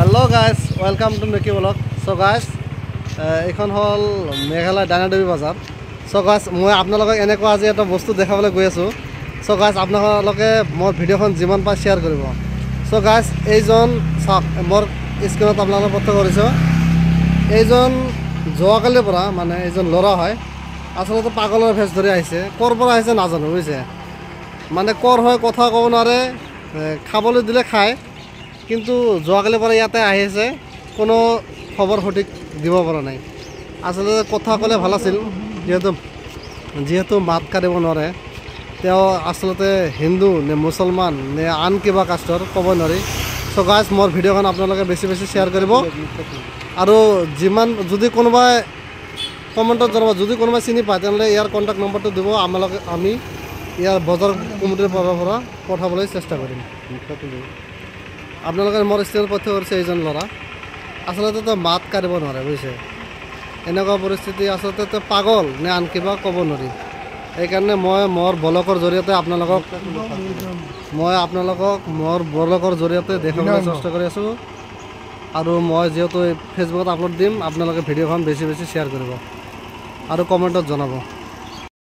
Hello guys, welcome to Mickey Vlog. So guys, এখন হল মেঘালয় ডাইনাদেৱী বজাৰ. So guys, মই আপোনালোকক এনেকুৱা আজি এটা বস্তু দেখাবলৈ গৈ আছো. So guys, আপোনালোকে মোৰ ভিডিঅ'খন যিমান পায় শ্বেয়াৰ কৰিব. So guys, এইজন মোৰ স্ক্ৰীনত আপোনালোকে প্ৰত্যক্ষ কৰিছে. এইজন যোৱাকালিৰ পৰা মানে এইজন ল'ৰা হয়. আচলতে পাগলৰ ভেছ ধৰি আহিছে. ক'ৰ পৰা আহিছে নাজানো বুজিছে. মানে ক'ৰ হয় কথা ক'ব নোৱাৰে, খাবলৈ দিলে খায়. কিন্তু যোৱাকালিৰ পৰা ইয়াতে আহিছে, কোনো খবৰ সঠিক দিব পৰা নাই. আচলতে কথা ক'লে ভাল আছিল, যিহেতু মাত কাঢ়িব নোৱাৰে. তেওঁ আচলতে হিন্দু নে মুছলমান নে আন কিবা কাষ্টৰ ক'ব নোৱাৰি. চ' গাইজ, মোৰ ভিডিঅ'খন আপোনালোকে বেছি শ্বেয়াৰ কৰিব. আৰু যদি কোনোবাই কমেণ্টত জনাব, যদি কোনোবাই চিনি পায় তেনেহ'লে ইয়াৰ কণ্টেক্ট নম্বৰটো দিব. আমি ইয়াৰ বজাৰ কমিটিৰ পৰা পঠাবলৈ চেষ্টা কৰিম. আপোনালোকে মোৰ ষ্টেজত প্ৰত্যক্ষ কৰিছে এইজন ল'ৰা. আচলতে তেওঁ মাত কাঢ়িব নোৱাৰে বুজিছে. এনেকুৱা পৰিস্থিতি, আচলতে তেওঁ পাগল নে আন কিবা ক'ব নোৱাৰি. সেইকাৰণে মই মোৰ ব্লগৰ জৰিয়তে আপোনালোকক মোৰ ব্লগৰ জৰিয়তে দেখাবলৈ চেষ্টা কৰি আছোঁ. আৰু মই যিহেতু ফেচবুকত আপলোড দিম, আপোনালোকে ভিডিঅ'খন বেছি শ্বেয়াৰ কৰিব আৰু কমেণ্টত জনাব.